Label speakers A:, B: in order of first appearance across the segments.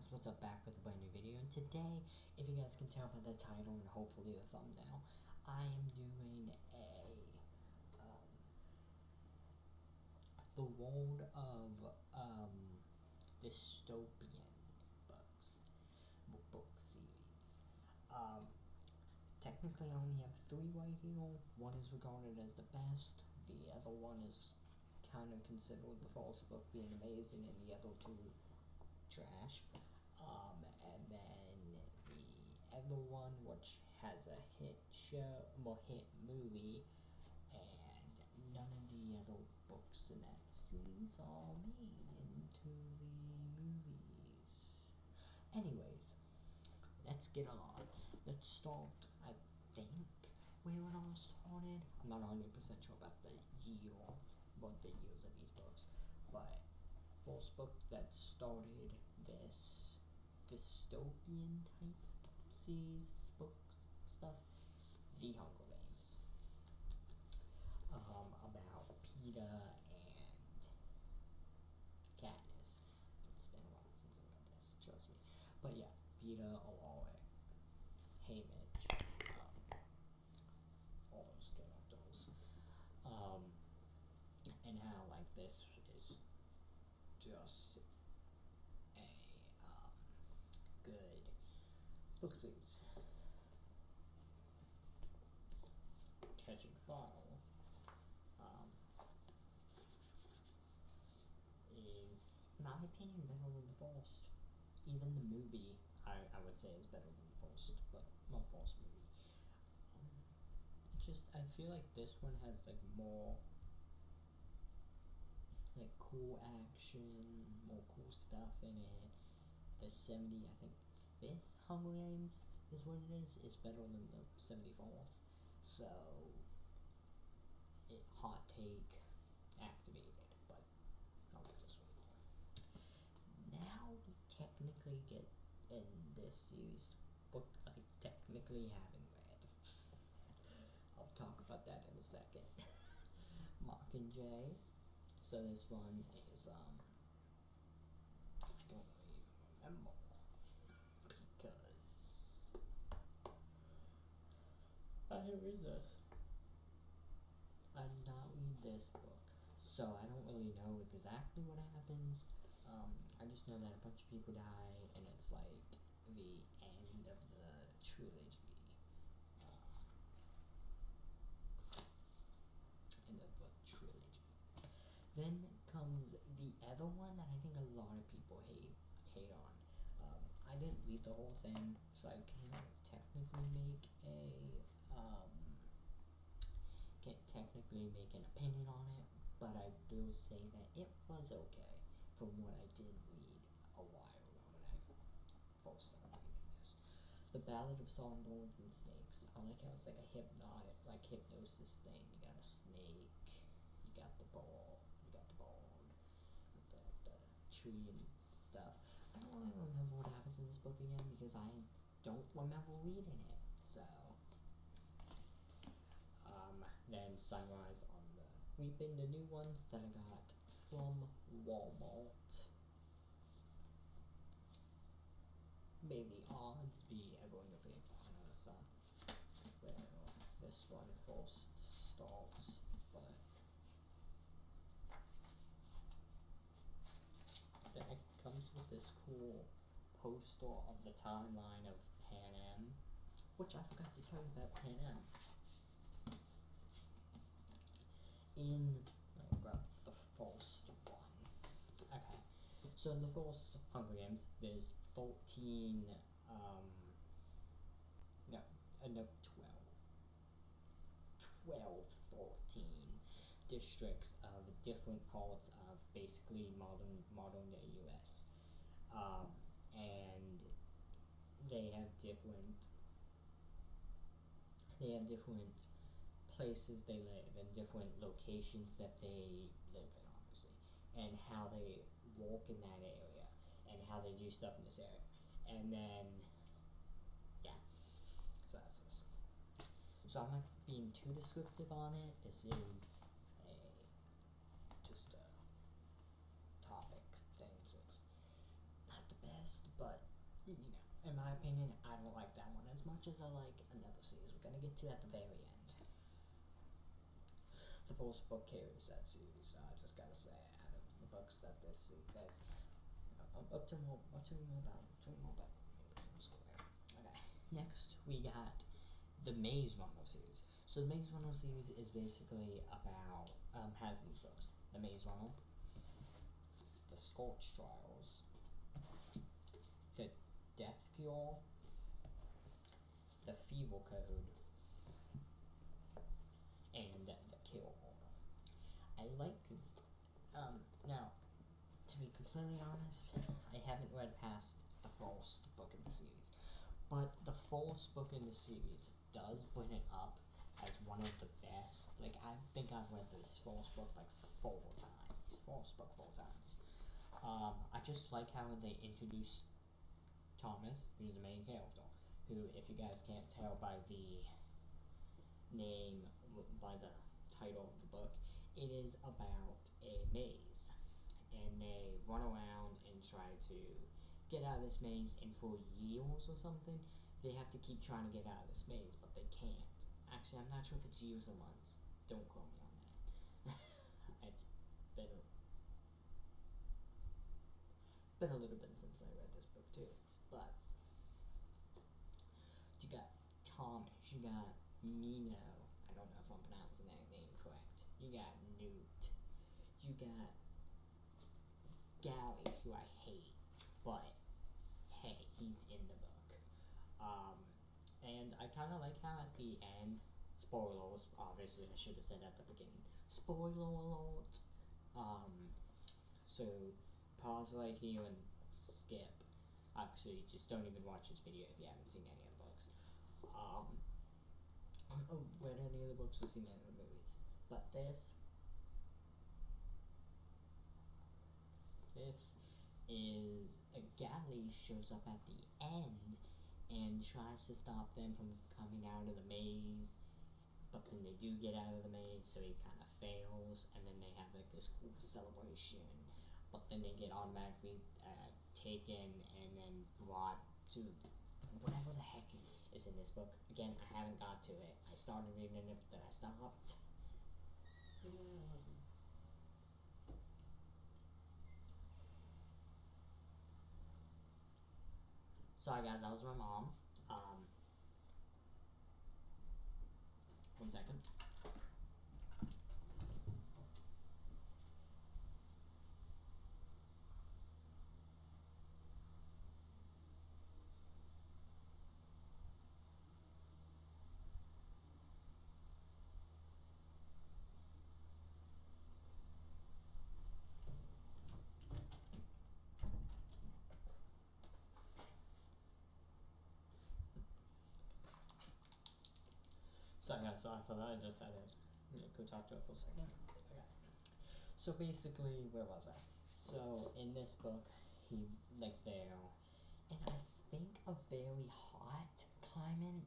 A: guys, what's up? Back with a brand new video, and today, if you guys can tell by the title and hopefully the thumbnail, I am doing the world of dystopian book series. Technically, I only have 3 right here. One is regarded as the best. The other one is kind of considered the first book being amazing, and the other 2 trash. And then the other one, which has a hit show, hit movie, and none of the other books in that series are made into the movies. Anyways, let's get along. Let's start, I think, where it all started. I'm not 100% sure about the year, what the years of these books, but first book that started this dystopian type series, books, stuff, The Hunger Games. About Peeta and Katniss. It's been a while since I read this, trust me. But yeah, Peeta, Alaric, Haymitch, all those characters. And how, like, this is just a good book series. Catching Fire is, in my opinion, better than the first. Even the movie, I would say, is better than the first, but not first movie. I feel like this one has like more like cool action, more cool stuff in it. The 5th Hunger Games is what it is better than the 74th. So, hot take activated, but I like this one more. Now we technically get in this series books I technically haven't read. I'll talk about that in a second. Mockingjay. So this one is I don't really remember because I didn't read this. I did not read this book, so I don't really know exactly what happens. I just know that a bunch of people die, and it's like the end of the trilogy. End of the trilogy. Then comes the other one that I think a lot of people hate on. I didn't read the whole thing, so I can't technically make an opinion on it, but I will say that it was okay from what I did read a while ago when I first started reading this. The Ballad of Songbirds and Snakes. I like how it's like a hypnosis thing. You got a snake, you got the ball, you got the bird, the tree and stuff. I don't really remember what happens in this book again because I don't remember reading it. So, then Sunrise on the Weeping, the new one that I got from Walmart. May the odds be ever in your favor. I know that's not where this one first starts, but then it comes with this cool poster of the timeline of Pan Am, which I forgot to tell you about Pan Am. I'll grab the first one. Okay, so in the first Hunger Games, there's 14, 13 districts of different parts of basically modern day US. And they have different places they live and different locations that they live in, obviously, and how they walk in that area and how they do stuff in this area. And then, yeah, so that's this. So I'm not being too descriptive on it. This is just a topic thing, so it's not the best. best, but in my opinion, I don't like that one as much as I like another series we're gonna get to at the very end. The fourth book carries that series. I just gotta say, out of the books that this series, up to more about. Okay, next we got the Maze Runner series. So the Maze Runner series is basically about has these books: The Maze Runner, The Scorch Trials, The Death Cure, The Fever Code, and The Kill Order. I like now, to be completely honest, I haven't read past the first book in the series, but the first book in the series does bring it up as one of the best. Like, I think I've read this first book like four times. I just like how they introduce Thomas, who's the main character, who, if you guys can't tell by the name, by the title of the book, it is about a maze, and they run around and try to get out of this maze, and for years or something, they have to keep trying to get out of this maze, but they can't. Actually, I'm not sure if it's years or months. Don't quote me on that. It's been a little bit since I read this book too, but you got Thomas, you got Mino, I don't know if I'm pronouncing that name correct, you got Newt, you got Gally, who I hate, but hey, he's in the book. And I kind of like how at the end, spoilers, obviously I should have said at the beginning, spoiler alert, so pause right here and skip. Actually, just don't even watch this video if you haven't seen any of the books. Read any of the books or seen any of the movies. But this is a Galley shows up at the end and tries to stop them from coming out of the maze, but then they do get out of the maze, so he kind of fails, and then they have like this cool celebration, but then they get automatically taken and then brought to whatever the heck is in this book. Again, I haven't got to it. I started reading it, but then I stopped. Sorry guys, that was my mom. 1 second. Sorry guys, sorry for that. I just had to go talk to her for a second. Okay. So basically, where was I? So in this book, he there, and I think a very hot climate,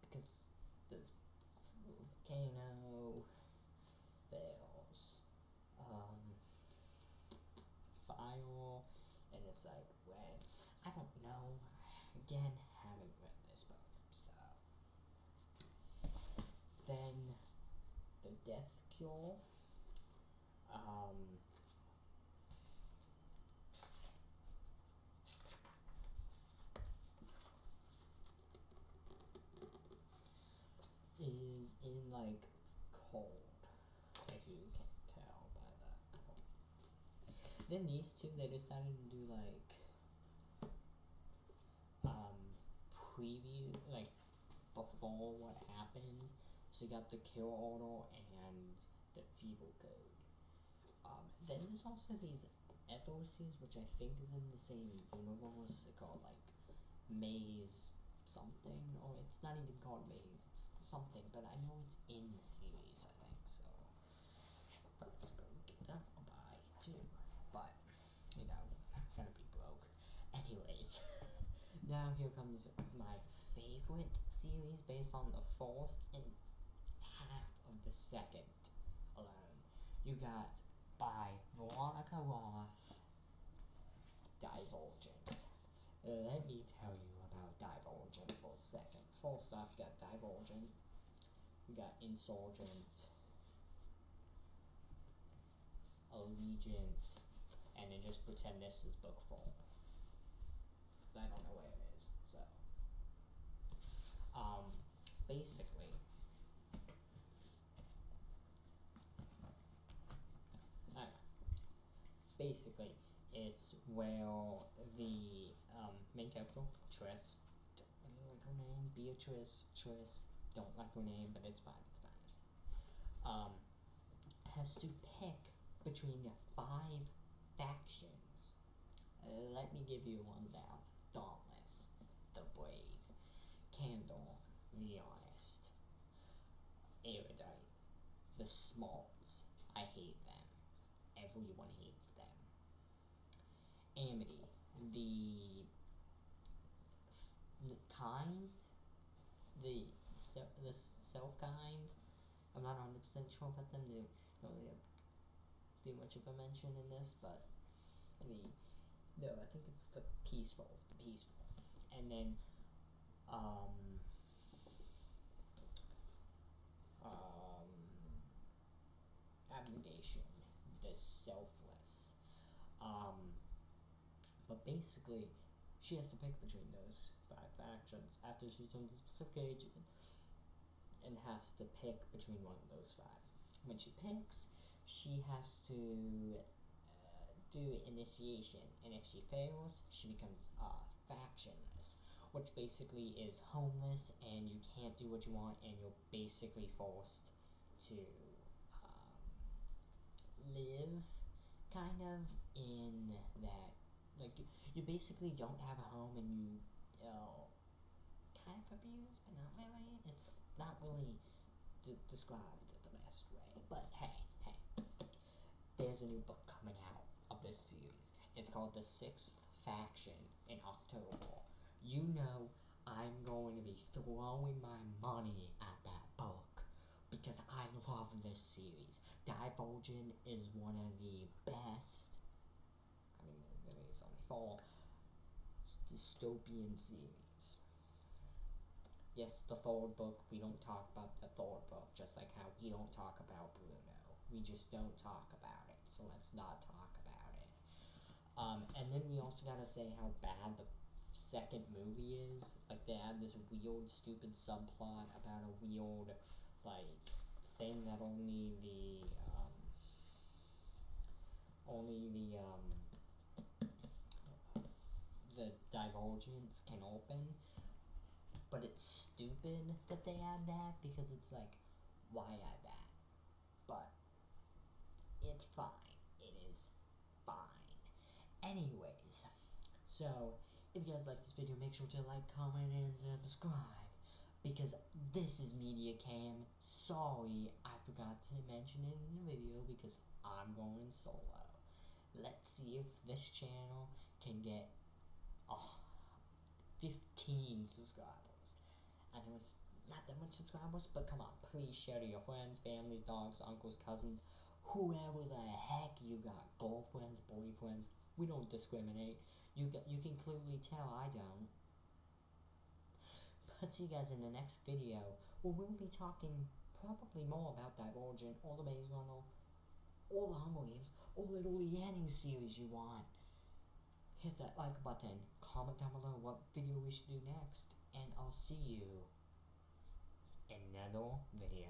A: because there's volcano, there's fire, and it's like red. I don't know. Again, haven't read this book, so. Then the Death Cure. Is in like cold, if you can't tell by that cold. Then these two, they decided to do like preview, like before what happens. So you got the Kill Order and the Fever Code. Then there's also these other series which I think is in the same universe. They're called like Maze something, or it's not even called Maze, it's something, but I know it's in the series, I think, so I'm just gonna get that by too, but gonna be broke. Anyways, now here comes my favorite series based on the first and half of the second alone. You got by Veronica Roth, Divergent. Let me tell you about Divergent for a second. First off, you got Divergent, you got Insurgent, Allegiant, and then just pretend this is book 4. Because I don't know where it is, so. Basically, it's where the main character, Triss, don't really like her name, Beatrice, Triss, don't like her name, but it's fine, has to pick between 5 factions. Let me give you one down. Dauntless, the brave, Candor, the honest, erudite, the smarts, I hate them, everyone hates them, Amity, the kind, the self-kind. I'm not 100% sure about them. They don't really do much of a mention in this, but I think it's the peaceful, and then abnegation, the selfless. But basically, she has to pick between those 5 factions after she turns a specific age and has to pick between one of those 5. When she picks, she has to do initiation, and if she fails, she becomes factionless, which basically is homeless, and you can't do what you want, and you're basically forced to live kind of in that, like, you basically don't have a home, and you kind of abuse, but not really. It's not really described the best way, but hey, there's a new book coming out of this series. It's called The Sixth Faction in October. You know I'm going to be throwing my money at that book because I love this series. Divergent is one of the best, I mean, really it's only 4, dystopian series. Yes, the 3rd book, we don't talk about the 3rd book, just like how we don't talk about Bruno. We just don't talk about it, so let's not talk about it. And then we also gotta say how bad the 2nd movie is. Like, they had this weird, stupid subplot about a weird, like, thing that only the Divergents can open. But it's stupid that they add that, because it's like, why add that? But it's fine. It is fine. Anyways, so if you guys like this video, make sure to like, comment, and subscribe, because this is Media Cam. Sorry, I forgot to mention it in the video because I'm going solo. Let's see if this channel can get 15 subscribers. I know it's not that much subscribers, but come on, please share to your friends, families, dogs, uncles, cousins, whoever the heck you got, girlfriends, boyfriends. We don't discriminate. You can clearly tell I don't. But see you guys in the next video, where we'll be talking probably more about Divergent, or the Maze Runner, or the Hunger Games, or literally any series you want. Hit that like button, comment down below what video we should do next, and I'll see you in another video.